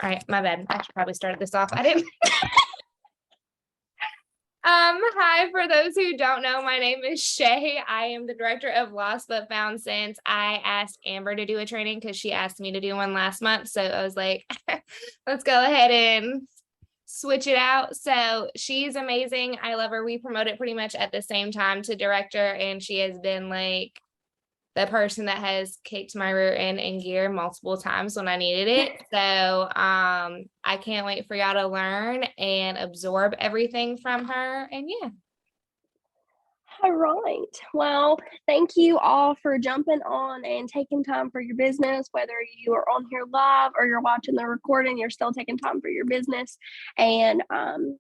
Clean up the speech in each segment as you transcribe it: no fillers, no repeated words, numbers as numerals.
All right, my bad. I should probably start this off. I didn't. Hi, for those who don't know, my name is Shay. I am the director of Lost But Found Since. I asked Amber to do a training because she asked me to do one last month. So I was like, let's go ahead and switch it out. So she's amazing. I love her. We promoted pretty much at the same time to director, and she has been like the person that has kicked my rear end in gear multiple times when I needed it. So I can't wait for y'all to learn and absorb everything from her. And yeah. All right. Well, thank you all for jumping on and taking time for your business. Whether you are on here live or you're watching the recording, you're still taking time for your business. And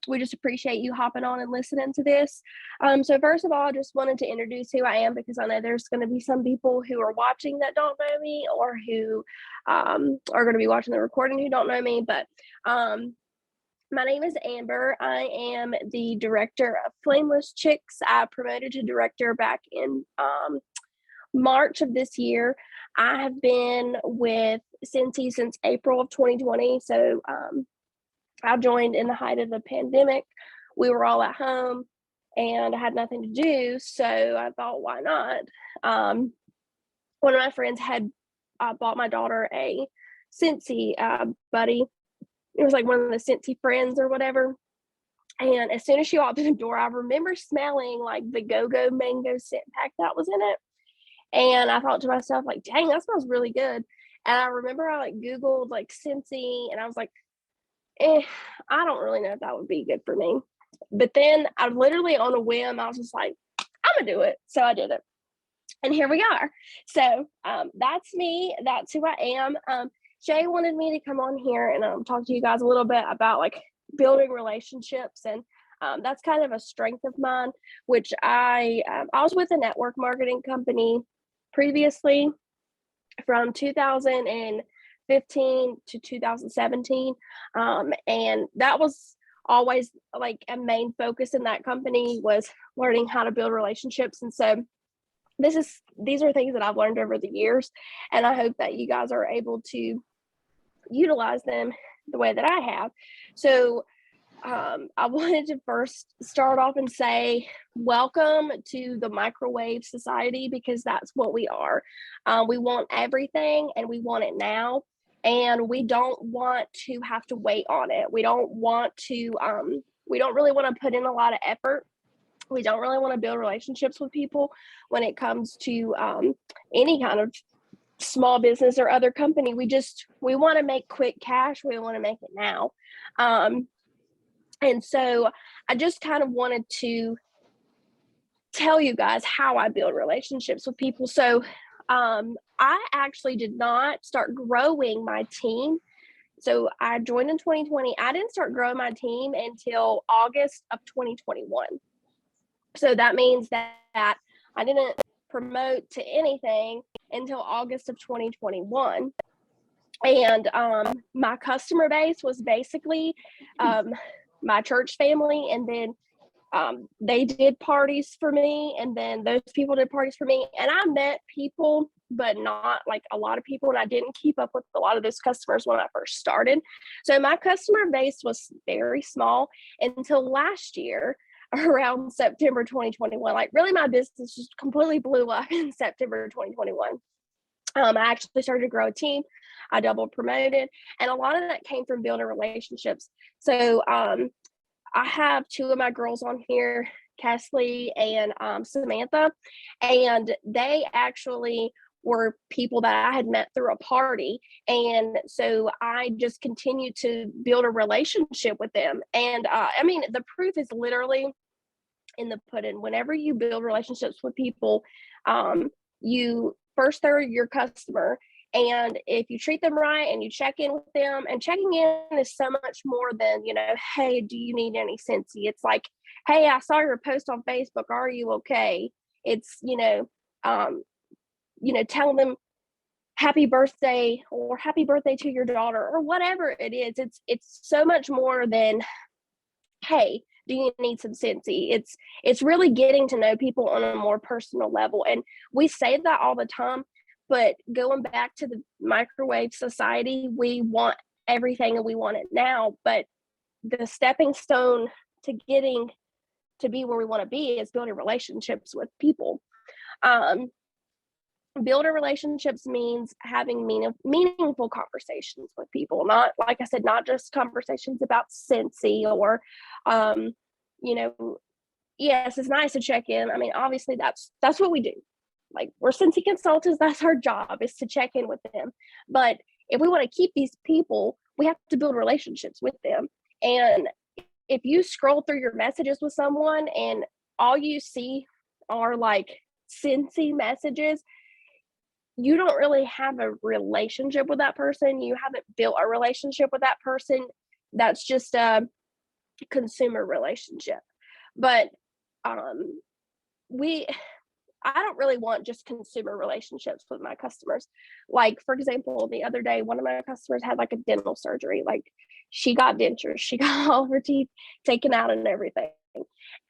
we just appreciate you hopping on and listening to this. So first of all, I just wanted to introduce who I am, because I know there's going to be some people who are watching that don't know me, or who are going to be watching the recording who don't know me. But my name is Amber. I am the director of Flameless Chicks. I promoted to director back in March of this year. I have been with Cincy since April of 2020. So I joined in the height of the pandemic. We were all at home and I had nothing to do. So I thought, why not? One of my friends had bought my daughter a Cincy buddy. It was like one of the Cincy friends or whatever. And as soon as she walked in the door, I remember smelling like the Go-Go mango scent pack that was in it. And I thought to myself, like, dang, that smells really good. And I remember I like Googled like Cincy, and I was like, I don't really know if that would be good for me. But then I literally on a whim, I was just like, I'm gonna do it. So I did it. And here we are. So that's me. That's who I am. Shay wanted me to come on here and talk to you guys a little bit about like building relationships, and that's kind of a strength of mine, which I was with a network marketing company previously from 2015 to 2017, and that was always like a main focus in that company, was learning how to build relationships. And so these are things that I've learned over the years, and I hope that you guys are able to utilize them the way that I have. So I wanted to first start off and say welcome to the microwave society, because that's what we are. We want everything and we want it now, and we don't want to have to wait on it. We don't want to we don't really want to put in a lot of effort. We don't really want to build relationships with people when it comes to any kind of small business or other company. We want to make quick cash. We want to make it now. And so I just kind of wanted to tell you guys how I build relationships with people. So I actually did not start growing my team. So I joined in 2020. I didn't start growing my team until August of 2021. So that means that I didn't promote to anything until August of 2021. And my customer base was basically my church family, and then they did parties for me, and then those people did parties for me, and I met people, but not like a lot of people, and I didn't keep up with a lot of those customers when I first started. So my customer base was very small until last year, around September 2021. Like really my business just completely blew up in September 2021. I actually started to grow a team. I double promoted, and a lot of that came from building relationships. So I have two of my girls on here, Kesley and Samantha, and they actually were people that I had met through a party. And so I just continued to build a relationship with them. And I mean, the proof is literally in the pudding. Whenever you build relationships with people, you first, they're your customer. And if you treat them right and you check in with them, and checking in is so much more than, hey, do you need any Cincy? It's like, hey, I saw your post on Facebook. Are you okay? It's, telling them happy birthday or happy birthday to your daughter or whatever it is. It's so much more than, hey, do you need some Cincy? It's really getting to know people on a more personal level. And we say that all the time, but going back to the microwave society, we want everything and we want it now. But the stepping stone to getting to be where we want to be is building relationships with people. Building relationships means having meaningful conversations with people, not, like I said, not just conversations about Scentsy or yes, it's nice to check in. I mean, obviously that's what we do. Like, we're Scentsy consultants, that's our job, is to check in with them. But if we want to keep these people, we have to build relationships with them. And if you scroll through your messages with someone and all you see are like Scentsy messages, you don't really have a relationship with that person. You haven't built a relationship with that person. That's just a consumer relationship. But I don't really want just consumer relationships with my customers. Like, for example, the other day, one of my customers had like a dental surgery. Like, she got dentures, she got all of her teeth taken out and everything.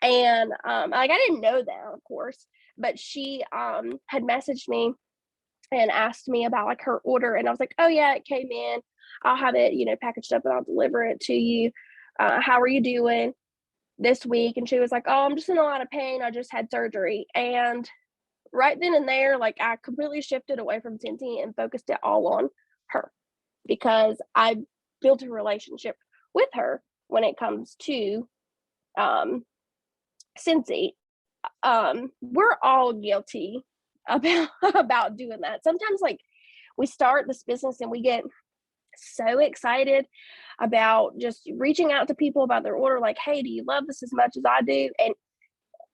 And like, I didn't know that, of course, but she had messaged me and asked me about like her order. And I was like, oh yeah, it came in. I'll have it, packaged up and I'll deliver it to you. How are you doing this week? And she was like, oh, I'm just in a lot of pain. I just had surgery. And right then and there, like, I completely shifted away from Scentsy and focused it all on her, because I built a relationship with her when it comes to Scentsy. We're all guilty about doing that. Sometimes, like, we start this business and we get so excited about just reaching out to people about their order, like, hey, do you love this as much as I do? And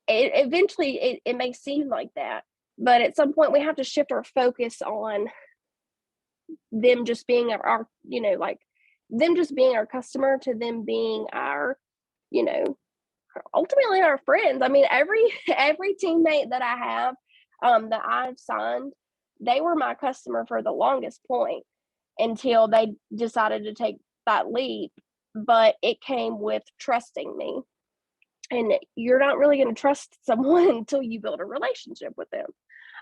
eventually it may seem like that, but at some point we have to shift our focus on them just being our them just being our customer, to them being our, ultimately our friends. I mean, every teammate that I have that I've signed, they were my customer for the longest point until they decided to take that leap. But it came with trusting me. And you're not really going to trust someone until you build a relationship with them.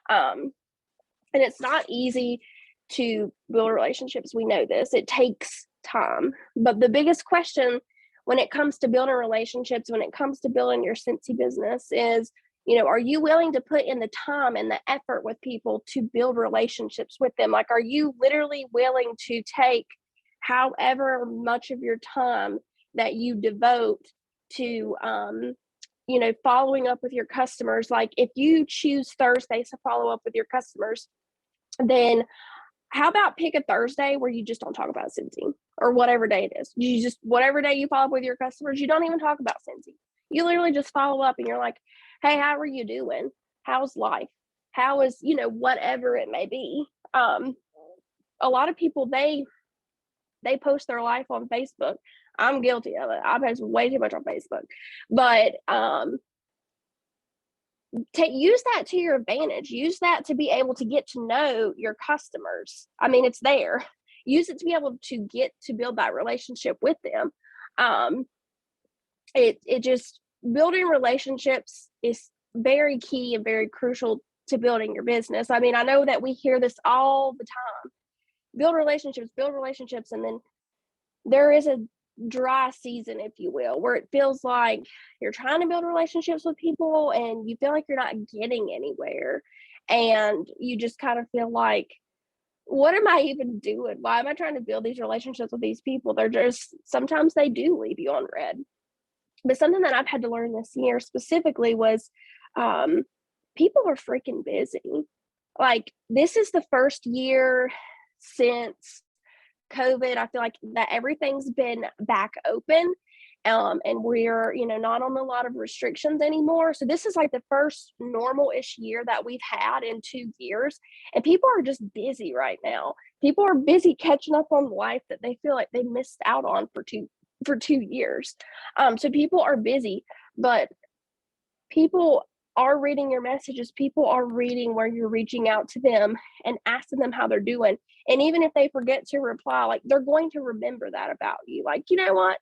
And it's not easy to build relationships. We know this. It takes time. But the biggest question when it comes to building relationships, when it comes to building your Scentsy business is, are you willing to put in the time and the effort with people to build relationships with them? Like, are you literally willing to take however much of your time that you devote to, following up with your customers? Like, if you choose Thursdays to follow up with your customers, then how about pick a Thursday where you just don't talk about Scentsy, or whatever day it is. You just, whatever day you follow up with your customers, you don't even talk about Scentsy. You literally just follow up and you're like, hey, how are you doing? How's life? How is, whatever it may be. A lot of people, they post their life on Facebook. I'm guilty of it. I post way too much on Facebook. But use that to your advantage. Use that to be able to get to know your customers. I mean, it's there. Use it to be able to get to build that relationship with them. It just, building relationships is very key and very crucial to building your business. I mean, I know that we hear this all the time. Build relationships, and then there is a dry season, if you will, where it feels like you're trying to build relationships with people and you feel like you're not getting anywhere, and you just kind of feel like, what am I even doing? Why am I trying to build these relationships with these people? They're just, sometimes they do leave you on red. But something that I've had to learn this year specifically was people are freaking busy. Like, this is the first year since COVID, I feel like, that everything's been back open, and we're, not on a lot of restrictions anymore. So this is like the first normal-ish year that we've had in 2 years, and people are just busy right now. People are busy catching up on life that they feel like they missed out on for 2 years. So people are busy, but people are reading your messages. People are reading where you're reaching out to them and asking them how they're doing. And even if they forget to reply, like, they're going to remember that about you. Like, you know what?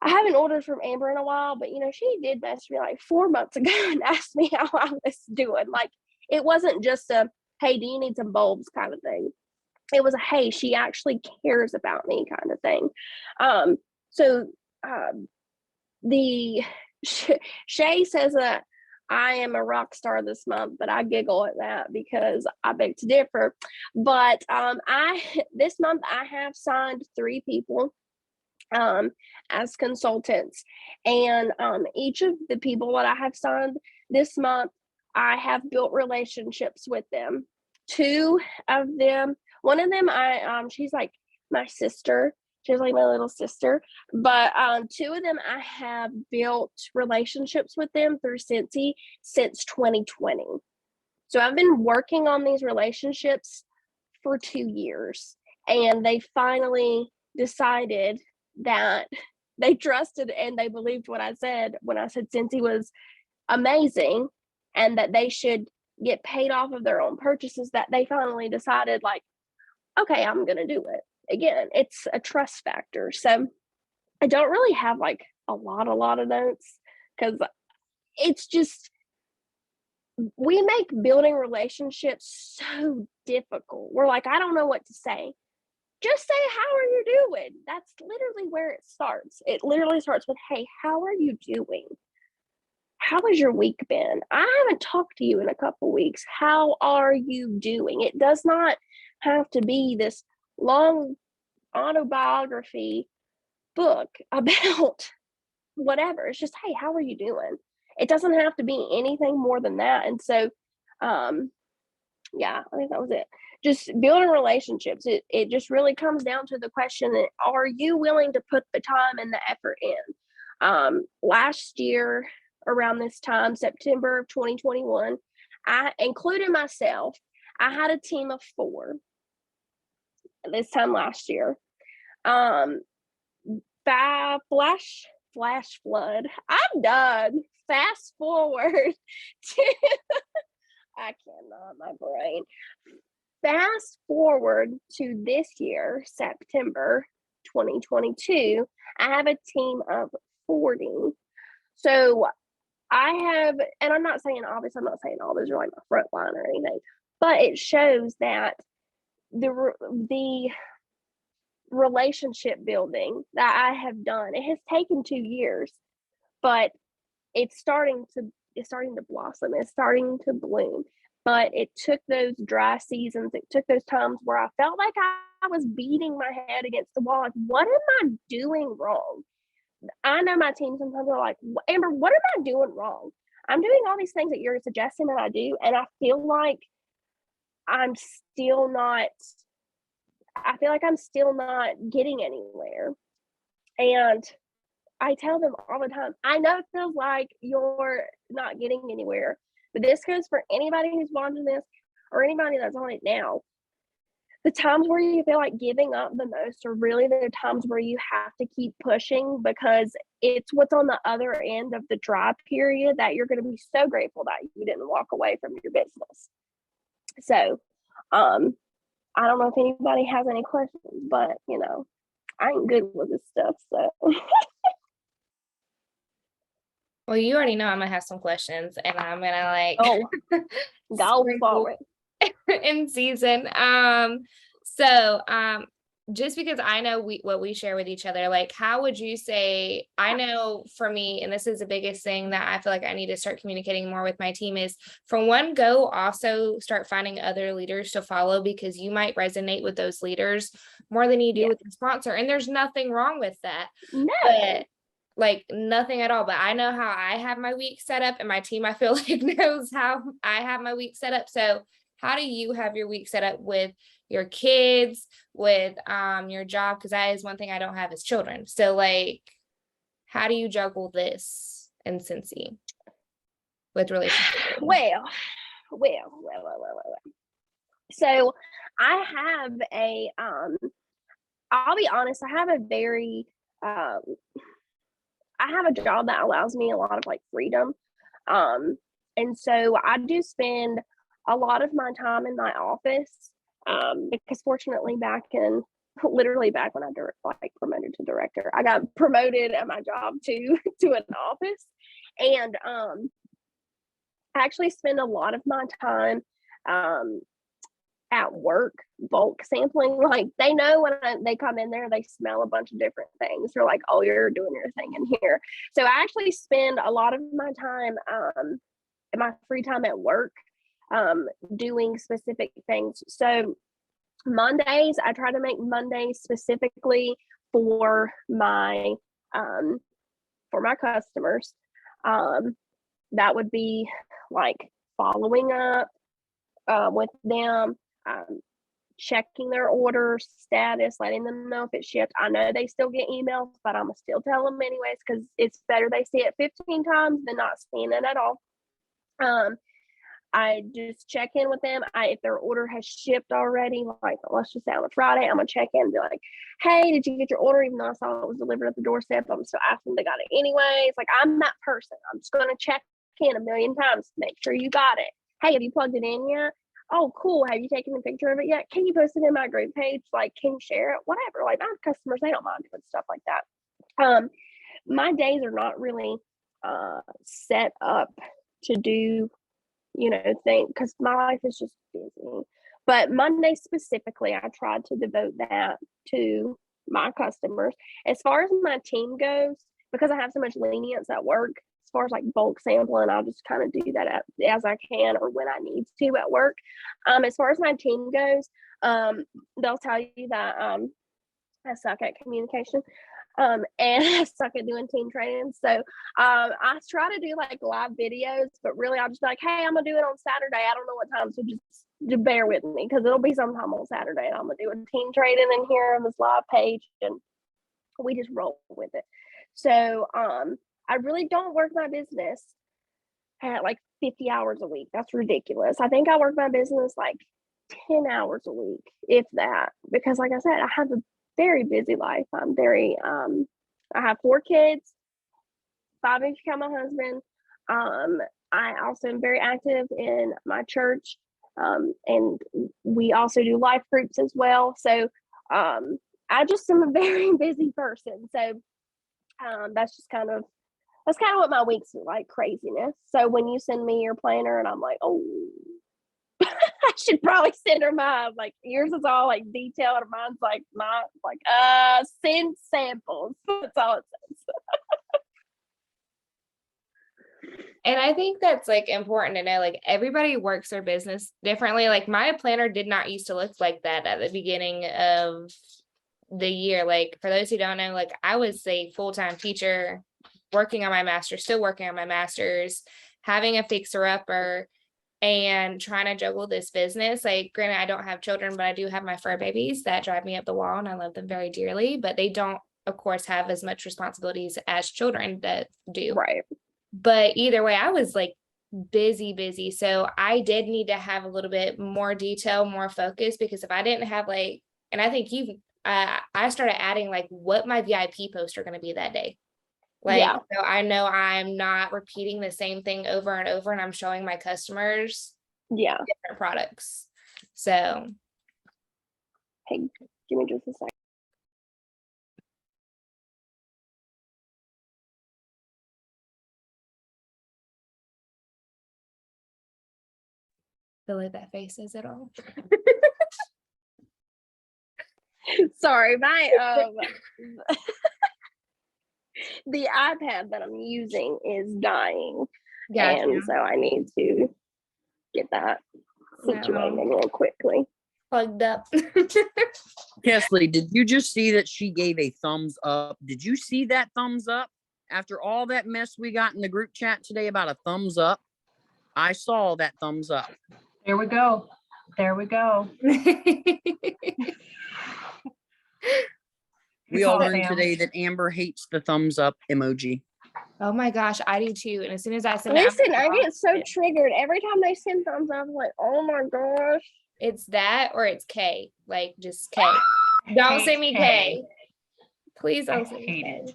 I haven't ordered from Amber in a while, but she did message me like 4 months ago and asked me how I was doing. Like, it wasn't just a, hey, do you need some bulbs kind of thing. it was a, hey, she actually cares about me kind of thing. So the Shay says that I am a rock star this month, but I giggle at that because I beg to differ. But I this month I have signed 3 people as consultants, and each of the people that I have signed this month, I have built relationships with them. 2 of them, one of them, she's like my sister. She's like my little sister. But 2 of them, I have built relationships with them through Cincy since 2020. So I've been working on these relationships for 2 years, and they finally decided that they trusted and they believed what I said when I said Cincy was amazing and that they should get paid off of their own purchases, that they finally decided, like, okay, I'm going to do it. Again, it's a trust factor. So I don't really have like a lot of notes, because it's just, we make building relationships so difficult. We're like, I don't know what to say. Just say, how are you doing? That's literally where it starts. It literally starts with, hey, how are you doing? How has your week been? I haven't talked to you in a couple weeks. How are you doing? It does not have to be this long autobiography book about whatever. It's just, hey, how are you doing? It doesn't have to be anything more than that. And so, yeah, I think that was it. Just building relationships. It just really comes down to the question that, are you willing to put the time and the effort in? Last year, around this time, September of 2021, I included myself, I had a team of 4 this time last year. By flash flood, I'm done. Fast forward to I cannot, my brain. Fast forward to this year, September 2022, I have a team of 40. So I have, and I'm not saying all those are like my front line or anything, but it shows that the relationship building that I have done, it has taken 2 years, but it's starting to blossom. It's starting to bloom. But it took those dry seasons. It took those times where I felt like I was beating my head against the wall. Like, what am I doing wrong? I know my team sometimes are like, Amber, what am I doing wrong? I'm doing all these things that you're suggesting that I do, and I feel like I'm still not getting anywhere. And I tell them all the time, I know it feels like you're not getting anywhere, but this goes for anybody who's watching this or anybody that's on it now. The times where you feel like giving up the most are really the times where you have to keep pushing, because it's what's on the other end of the dry period that you're going to be so grateful that you didn't walk away from your business. So, I don't know if anybody has any questions, but I ain't good with this stuff, so. Well, you already know I'm gonna have some questions, and I'm gonna Go for it. in season. So just because I know what we share with each other, like, how would you say, I know for me, and this is the biggest thing that I feel like I need to start communicating more with my team, is from one go, also start finding other leaders to follow, because you might resonate with those leaders more than you do with the sponsor. And there's nothing wrong with that. No. But like, nothing at all. But I know how I have my week set up, and my team, I feel like, knows how I have my week set up. So how do you have your week set up with your kids, with your job? Because that is one thing I don't have, is children. So like, how do you juggle this in Cincy with relationships? Well. So I have I'll be honest, I have a job that allows me a lot of like freedom. And so I do spend a lot of my time in my office, because fortunately literally back when I promoted to director, I got promoted at my job to an office. And I actually spend a lot of my time at work bulk sampling. Like they know when they come in there, they smell a bunch of different things. They're like, oh, you're doing your thing in here. So I actually spend a lot of my time, in my free time at work, doing specific things. So Mondays, I try to make Mondays specifically for my customers. That would be like following up with them, checking their order status, letting them know if it's shipped. I know they still get emails, but I'm still tell them anyways, because it's better they see it 15 times than not seeing it at all. I just check in with them. If their order has shipped already, like let's just say on a Friday, I'm gonna check in and be like, hey, did you get your order? Even though I saw it was delivered at the doorstep, I'm still asking if they got it anyways. Like I'm that person. I'm just gonna check in a million times to make sure you got it. Hey, have you plugged it in yet? Oh, cool. Have you taken a picture of it yet? Can you post it in my group page? Like, can you share it? Whatever. Like my customers, they don't mind doing stuff like that. My days are not really set up to do thing, because my life is just busy. But Monday specifically, I tried to devote that to my customers. As far as my team goes, because I have so much lenience at work, as far as like bulk sampling, I'll just kind of do that as I can or when I need to at work. As far as my team goes, they'll tell you that I suck at communication. And I suck at doing team training. So I try to do like live videos, but really I'll just be like, hey, I'm gonna do it on Saturday. I don't know what time, so just bear with me, because it'll be sometime on Saturday and I'm gonna do a team training in here on this live page, and we just roll with it. So I really don't work my business at like 50 hours a week. That's ridiculous. I think I work my business like 10 hours a week, if that, because like I said, I have a very busy life. I have 4 kids, 5 if you count my husband. I also am very active in my church, and we also do life groups as well. So I just am a very busy person. So that's kind of what my weeks are like, craziness. So when you send me your planner and I'm like, oh, I should probably send her mine. Like yours is all like detailed, and mine's like not like send samples. That's all it says. And I think that's like important to know, like everybody works their business differently. Like my planner did not used to look like that at the beginning of the year. Like for those who don't know, like I was a full-time teacher working on my master's, still working on my master's, having a fixer-upper, and trying to juggle this business. Like granted, I don't have children, but I do have my fur babies that drive me up the wall, and I love them very dearly, but they don't, of course, have as much responsibilities as children that do. Right. But either way, I was like busy. So I did need to have a little bit more detail, more focus, because if I didn't have like, and I think I started adding like what my VIP posts are going to be that day. Like, yeah. So I know I'm not repeating the same thing over and over, and I'm showing my customers different products. So hey, give me just a second. feel like that face says it all. Sorry, my the iPad that I'm using is dying. Gotcha. And so I need to get that situated real quickly. Plugged up. Kesley, did you just see that she gave a thumbs up? Did you see that thumbs up? After all that mess we got in the group chat today about a thumbs up, I saw that thumbs up. There we go. There we go. We all learned today that Amber hates the thumbs up emoji. Oh my gosh, I do too. And as soon as I send it, I get so triggered every time they send thumbs up. I'm like, oh my gosh. It's that, or it's K. Like just K. Don't send me K. Please don't send me K.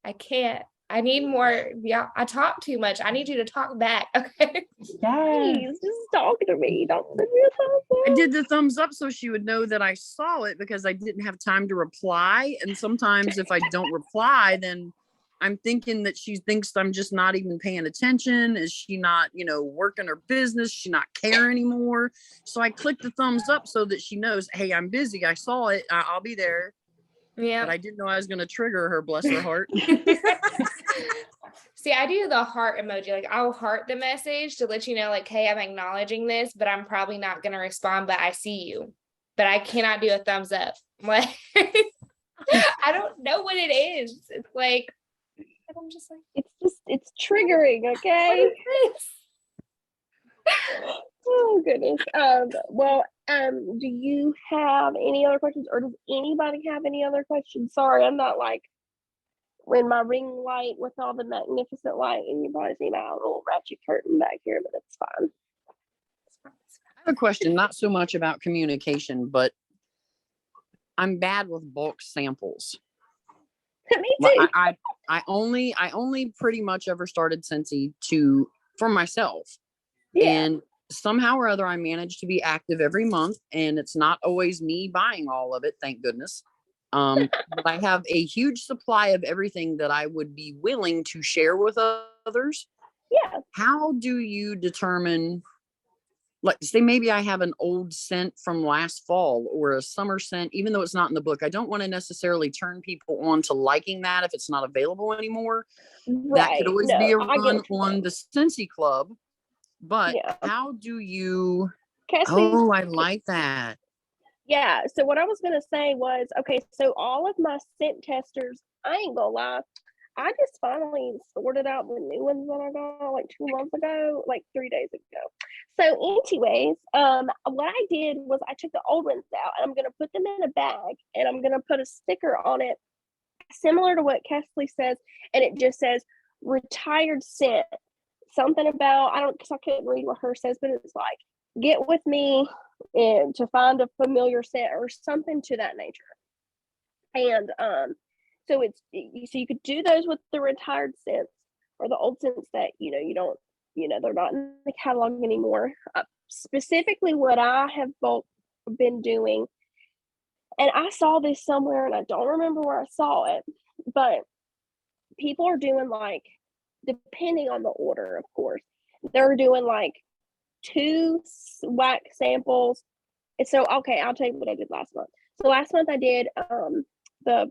I can't. I need more. Yeah, I talk too much. I need you to talk back. Okay. Please, just talk to me. Don't send me a thumbs up. I did the thumbs up so she would know that I saw it, because I didn't have time to reply. And sometimes if I don't reply, then I'm thinking that she thinks I'm just not even paying attention. Is she not, working her business? She not care anymore? So I clicked the thumbs up so that she knows, hey, I'm busy. I saw it. I'll be there. Yeah. But I didn't know I was going to trigger her, bless her heart. See, I do the heart emoji. Like, I'll heart the message to let you know, like, hey, I'm acknowledging this, but I'm probably not going to respond, but I see you. But I cannot do a thumbs up. Like, I don't know what it is. It's like, I'm just like, it's triggering, okay? what is this? Oh goodness. Do you have any other questions, or does anybody have any other questions? Sorry, I'm not like when my ring light with all the magnificent light, and you probably see my little ratchet curtain back here, but it's fine. I have a question, not so much about communication, but I'm bad with bulk samples. Me too. I only pretty much ever started Scentsy for myself. Yeah. And somehow or other I managed to be active every month, and it's not always me buying all of it, thank goodness. But I have a huge supply of everything that I would be willing to share with others. Yeah. How do you determine, like, say maybe I have an old scent from last fall or a summer scent, even though it's not in the book, I don't want to necessarily turn people on to liking that if it's not available anymore. Right. That could always be a I get run what you're on saying. the Scentsy Club. But Yeah. how do you, Kesley, oh, I like that. yeah. So what I was going to say was, okay, so all of my scent testers, I ain't gonna lie, I just finally sorted out the new ones that I got like 2 months ago, like 3 days ago. So anyways, what I did was I took the old ones out and I'm going to put them in a bag, and I'm going to put a sticker on it similar to what Kesley says. And it just says retired scent. Something about, because I couldn't read what her says, but it's like, get with me and to find a familiar scent or something to that nature. And so you could do those with the retired scents or the old scents that you don't, they're not in the catalog anymore. Specifically what I have been doing, and I saw this somewhere and I don't remember where I saw it, but people are doing, like, depending on the order, of course, they're doing like 2 wax samples. And so, okay, I'll tell you what I did last month. So last month I did the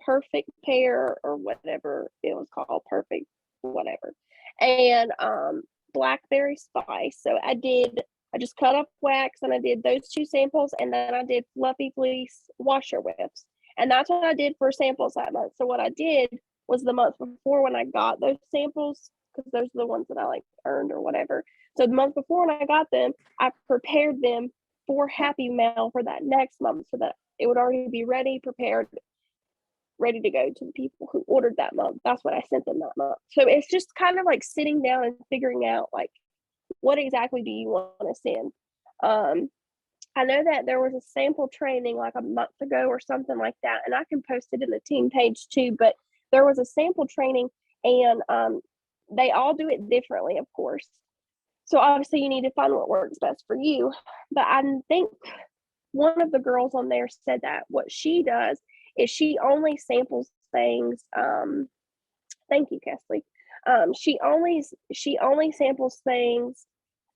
perfect pear, or whatever it was called, perfect whatever, and blackberry spice. So I just cut up wax and I did those 2 samples, and then I did fluffy fleece washer whips, and that's what I did for samples that month. So what I did was the month before, when I got those samples, because those are the ones that I like earned or whatever. So the month before when I got them, I prepared them for Happy Mail for that next month, so that it would already be ready, prepared, ready to go to the people who ordered that month. That's what I sent them that month. So it's just kind of like sitting down and figuring out, like, what exactly do you want to send? I know that there was a sample training like a month ago or something like that, and I can post it in the team page too, but there was a sample training, and they all do it differently, of course. So obviously you need to find what works best for you. But I think one of the girls on there said that what she does is she only samples things. Thank you, Kesley. She only samples things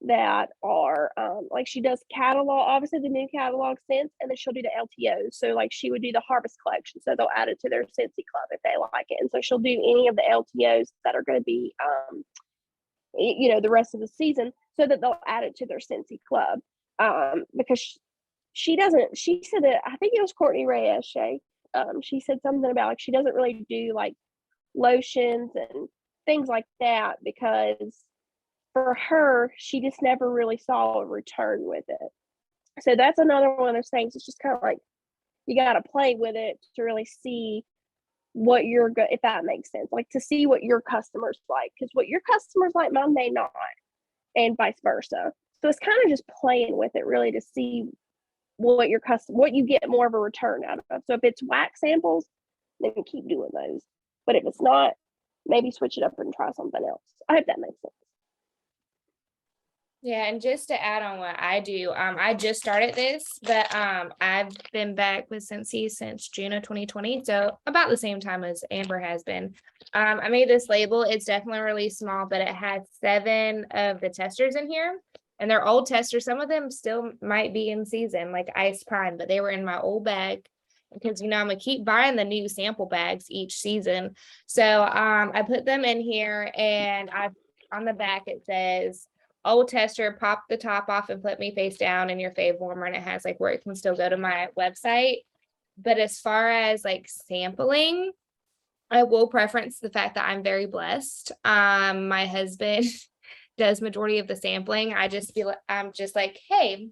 that are like, she does catalog, obviously the new catalog scents, and then she'll do the LTOs. So like she would do the harvest collection, so they'll add it to their Scentsy Club if they like it, and so she'll do any of the LTOs that are going to be the rest of the season, so that they'll add it to their Scentsy Club. Because she doesn't, she said that, I think it was Courtney Reyes, Shay, she said something about, like, she doesn't really do like lotions and things like that, because for her, she just never really saw a return with it. So that's another one of those things. It's just kind of like, you got to play with it to really see what if that makes sense, like to see what your customers like, because what your customers like mine may not, and vice versa. So it's kind of just playing with it really to see what you get more of a return out of. So if it's wax samples, then keep doing those. But if it's not, maybe switch it up and try something else. I hope that makes sense. Yeah, and just to add on what I do, I just started this, but I've been back with Scentsy since June of 2020, so about the same time as Amber has been. I made this label. It's definitely really small, but it has 7 of the testers in here, and they're old testers. Some of them still might be in season, like Ice Pine, but they were in my old bag because I'm gonna keep buying the new sample bags each season. So I put them in here, and I on the back it says old tester, pop the top off and put me face down in your fave warmer, and it has like where it can still go to my website. But as far as like sampling, I will preference the fact that I'm very blessed. My husband does majority of the sampling. I just feel like I'm just like, hey,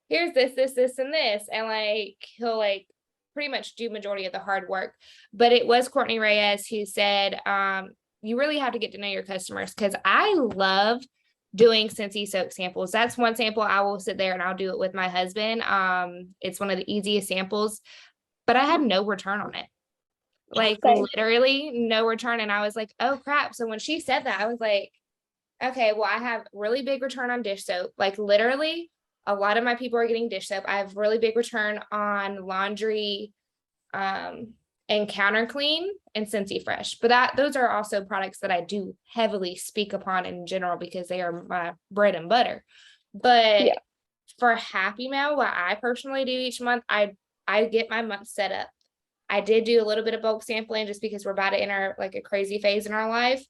here's this, and this. And like he'll like pretty much do majority of the hard work. But it was Courtney Reyes who said, you really have to get to know your customers, because I love doing Scentsy soak samples. That's one sample I will sit there and I'll do it with my husband. It's one of the easiest samples, but I had no return on it. Like Same. literally no return. And I was like, oh crap. So when she said that, I was like, okay, well, I have really big return on dish soap. Like literally a lot of my people are getting dish soap. I have really big return on laundry, and counter clean and Scentsy Fresh. But those are also products that I do heavily speak upon in general because they are my bread and butter. But Yeah. for Happy Mail, what I personally do each month, I get my month set up. I did do a little bit of bulk sampling just because we're about to enter like a crazy phase in our life,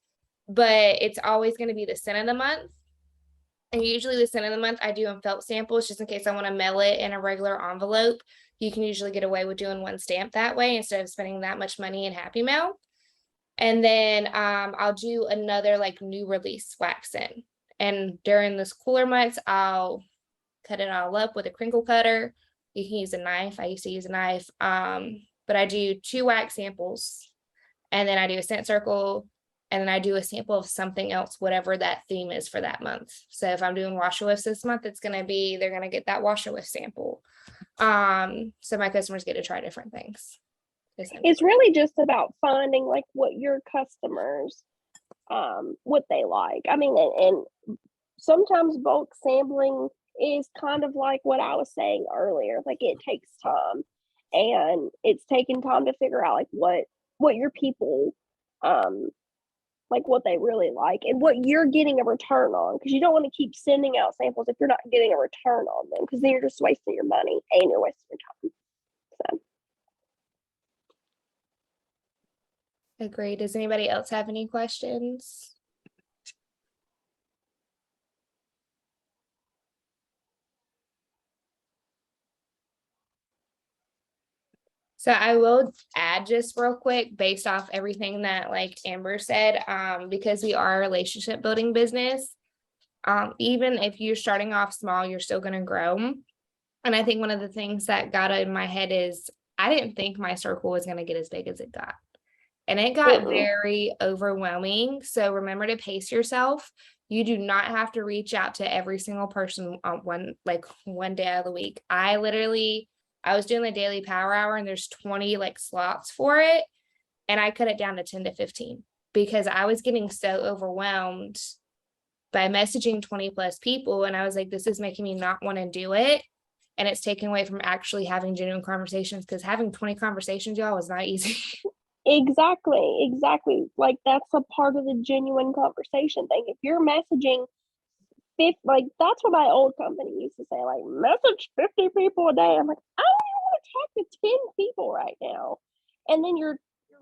but it's always going to be the scent of the month. And usually the scent of the month I do in felt samples just in case I want to mail it in a regular envelope. You can usually get away with doing one stamp that way instead of spending that much money in Happy Mail. And then I'll do another like new release wax in. And during this cooler months, I'll cut it all up with a crinkle cutter. You can use a knife. I used to use a knife. But I do 2 wax samples, and then I do a scent circle, and then I do a sample of something else, whatever that theme is for that month. So if I'm doing washer whiffs this month, they're gonna get that washer whiff sample. So my customers get to try different things. It's really just about finding like what your customers what they like. I mean, and sometimes bulk sampling is kind of like what I was saying earlier. Like it takes time, and it's taking time to figure out like what your people like what they really like and what you're getting a return on, because you don't want to keep sending out samples if you're not getting a return on them, because then you're just wasting your money and you're wasting your time. So Agree. Does anybody else have any questions? So I will add just real quick based off everything that like Amber said, because we are a relationship building business. Even if you're starting off small, you're still going to grow. And I think one of the things that got in my head is I didn't think my circle was going to get as big as it got. And it got very overwhelming. So remember to pace yourself. You do not have to reach out to every single person on one day out of the week. I was doing the daily power hour, and there's 20 like slots for it. And I cut it down to 10 to 15 because I was getting so overwhelmed by messaging 20 plus people. And I was like, this is making me not want to do it. And it's taken away from actually having genuine conversations, because having 20 conversations, y'all, was not easy. Exactly. Like that's a part of the genuine conversation thing. If you're messaging like that's what my old company used to say, like message 50 people a day. I'm like, I don't even want to talk to 10 people right now. And then you're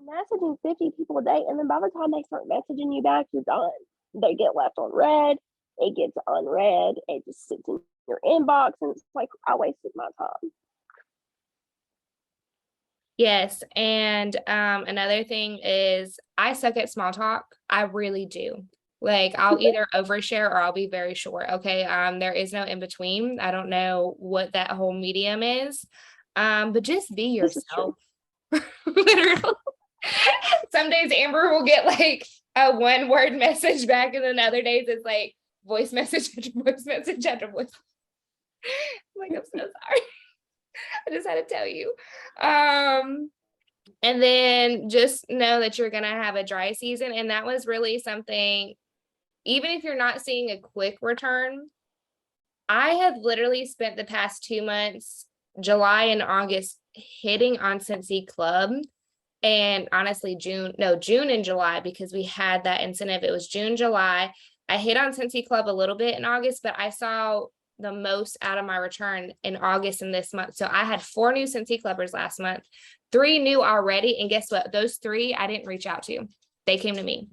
messaging 50 people a day, and then by the time they start messaging you back, you're done. They get left on read, it gets unread, it just sits in your inbox, and it's like I wasted my time. Yes. And another thing is I suck at small talk. I really do. Like I'll either overshare or I'll be very short. Okay. There is no in between. I don't know what that whole medium is. But just be yourself. Literally. Some days Amber will get like a 1-word message back, and then other days it's like voice message after voice message after voice. Like, I'm so sorry. I just had to tell you. And then just know that you're going to have a dry season. And that was really something, even if you're not seeing a quick return, I have literally spent the past 2 months, July and August, hitting on Cincy Club. And honestly, June and July, because we had that incentive. It was June, July. I hit on Cincy Club a little bit in August, but I saw the most out of my return in August and this month. So I had 4 new Cincy Clubbers last month, 3 new already. And guess what? Those 3 I didn't reach out to. They came to me.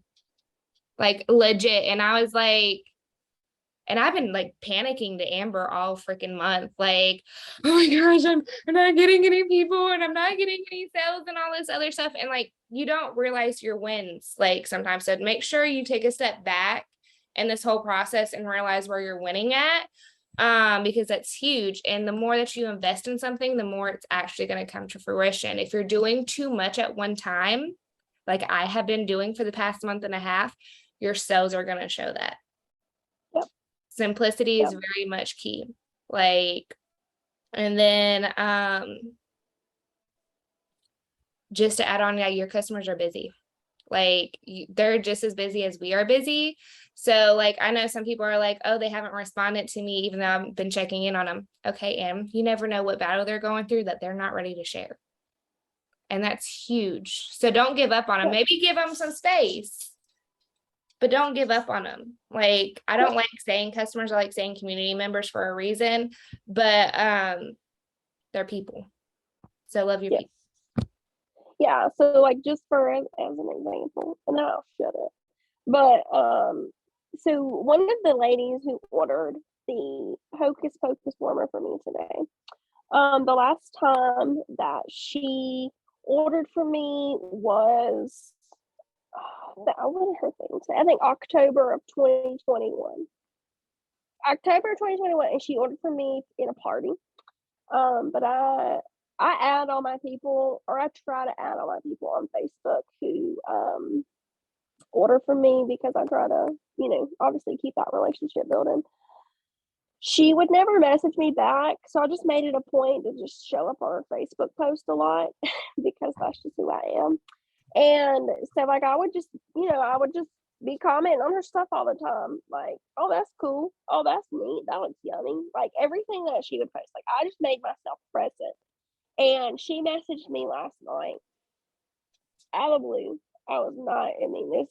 Like legit. And I was like, and I've been like panicking to Amber all freaking month. Like, oh my gosh, I'm not getting any people and I'm not getting any sales and all this other stuff. And like, you don't realize your wins like sometimes. So make sure you take a step back in this whole process and realize where you're winning at. Because that's huge. And the more that you invest in something, the more it's actually going to come to fruition. If you're doing too much at one time, like I have been doing for the past month and a half, your sales are going to show that. Simplicity is very much key. Like, and then just to add on, yeah, your customers are busy. Like they're just as busy as we are busy. So like, I know some people are like, oh, they haven't responded to me, even though I've been checking in on them. Okay, Em, you never know what battle they're going through that they're not ready to share. And that's huge. So don't give up on them. Maybe give them some space, but don't give up on them. Like, I don't like saying customers, I like saying community members for a reason, but they're people. So love your people. Yeah. So like just for as an example, and then I'll shut it. But so one of the ladies who ordered the Hocus Pocus warmer for me today, the last time that she ordered for me was what did her thing say? I think October of 2021. October 2021, and she ordered for me in a party. But I add all my people, or I try to add all my people on Facebook who order from me, because I try to, obviously keep that relationship building. She would never message me back, so I just made it a point to just show up on her Facebook post a lot because that's just who I am. And so like I would just be commenting on her stuff all the time, like, oh, that's cool, oh, that's neat, that looks yummy, like everything that she would post. Like I just made myself present. And she messaged me last night out of the blue. I was not, this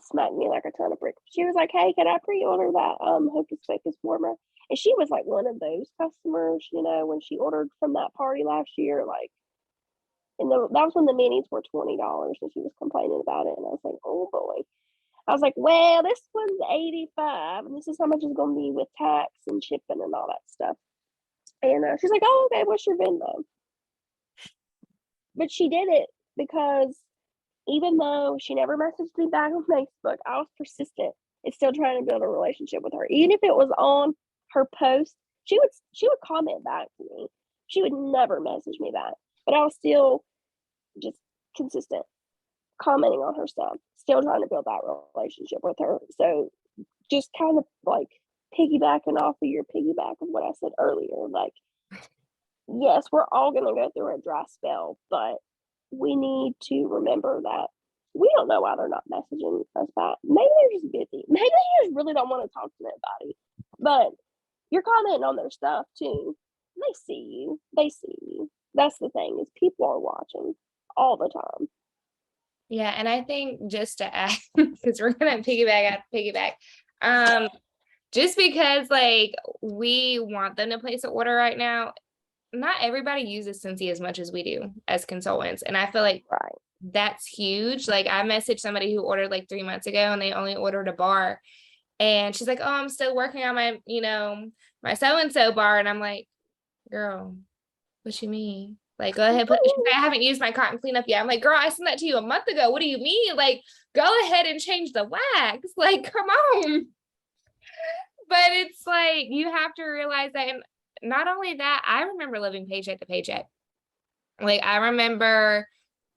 smacked me like a ton of bricks. She was like, hey, can I pre-order that Hocus Pocus warmer? And she was like one of those customers, when she ordered from that party last year, like, and that was when the minis were $20, and she was complaining about it. And I was like, oh boy. I was like, well, this one's $85, and this is how much it's going to be with tax and shipping and all that stuff. And she's like, oh, okay, what's your Venmo? But she did it because even though she never messaged me back on Facebook, I was persistent in still trying to build a relationship with her. Even if it was on her post, she would comment back to me. She would never message me back. But I was still just consistent, commenting on her stuff, still trying to build that relationship with her. So just kind of like piggybacking off of your piggyback of what I said earlier. Like, yes, we're all going to go through a dry spell, but we need to remember that we don't know why they're not messaging us back. Maybe they're just busy. Maybe they just really don't want to talk to anybody. But you're commenting on their stuff too. They see you. They see you. That's the thing, is people are watching all the time. Yeah, and I think just to add, because we're gonna piggyback. Just because like we want them to place an order right now, not everybody uses Cincy as much as we do as consultants. And I feel like that's huge. Like I messaged somebody who ordered like 3 months ago and they only ordered a bar. And she's like, oh, I'm still working on my, my so-and-so bar. And I'm like, girl, what you mean? Like, go ahead, I haven't used my cotton cleanup yet. I'm like, girl, I sent that to you a month ago. What do you mean? Like, go ahead and change the wax. Like, come on. But it's like, you have to realize that. And not only that, I remember living paycheck to paycheck. Like, I remember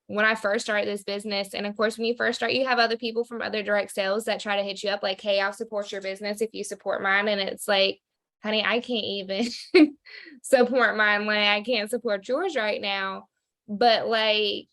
when I first started this business, and of course, when you first start, you have other people from other direct sales that try to hit you up like, hey, I'll support your business if you support mine. And it's like, honey, I can't even support mine. Like, I can't support yours right now. But like,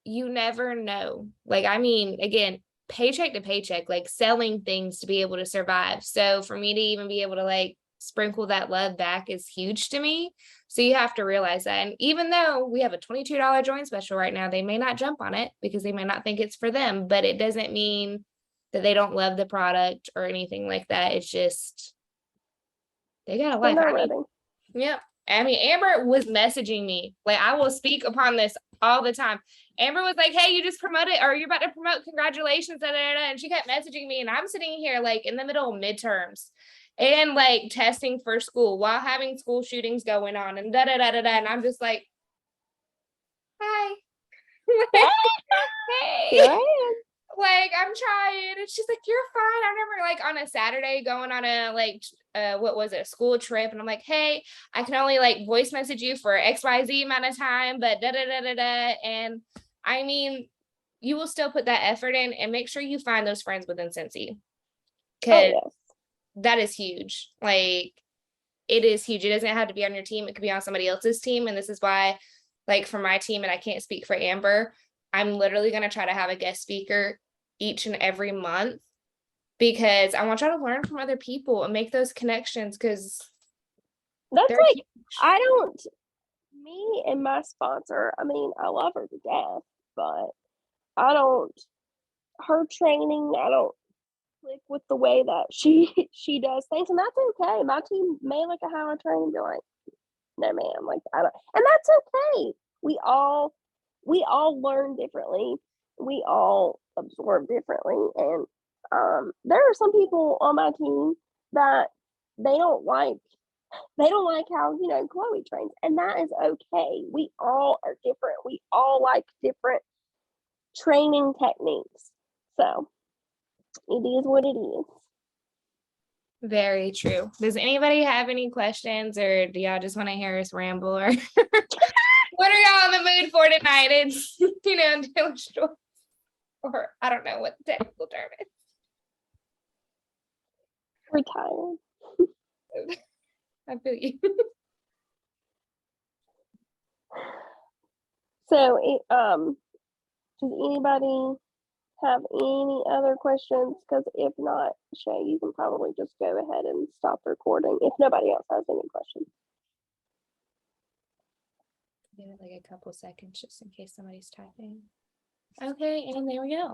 you never know. Like, I mean, again, paycheck to paycheck, like selling things to be able to survive. So for me to even be able to like sprinkle that love back is huge to me. So you have to realize that. And even though we have a $22 join special right now, they may not jump on it because they may not think it's for them, but it doesn't mean that they don't love the product or anything like that. It's just, they got a They're life. not ready. Yep. I mean, Amber was messaging me. Like, I will speak upon this all the time. Amber was like, hey, you just promoted, or you're about to promote, congratulations, da, da, da, da. And she kept messaging me, and I'm sitting here like in the middle of midterms and like testing for school while having school shootings going on and da da da da da. And I'm just like, hi. Here Hey. I am. Like, I'm trying. And she's like, you're fine. I remember like on a Saturday going on a like what was it, a school trip, and I'm like, hey, I can only like voice message you for XYZ amount of time, but da da da da da. And I mean, you will still put that effort in and make sure you find those friends within Cincy. Cause Oh, yes. that is huge. Like, it is huge. It doesn't have to be on your team. It could be on somebody else's team. And this is why, like, for my team, and I can't speak for Amber, I'm literally going to try to have a guest speaker each and every month because I want y'all to learn from other people and make those connections, because That's they're like, huge. I don't, me and my sponsor, I mean, I love her to death, but I don't, her training, I don't click with the way that she does things, and that's okay. My team may look at how I train and be like, no, ma'am, like, I don't, and that's okay. We all learn differently. We all absorb differently, and there are some people on my team that they don't like how, you know, Chloe trains, and that is okay. We all are different. We all like different training techniques. So it is what it is. Very true. Does anybody have any questions, or do y'all just want to hear us ramble, or what are y'all in the mood for tonight? It's, you know, dealer's choice, or I don't know what the technical term We're tired. is. I feel you. So does anybody have any other questions? Because if not, Shay, you can probably just go ahead and stop recording if nobody else has any questions. Give it like a couple seconds just in case somebody's typing. Okay, and there we go.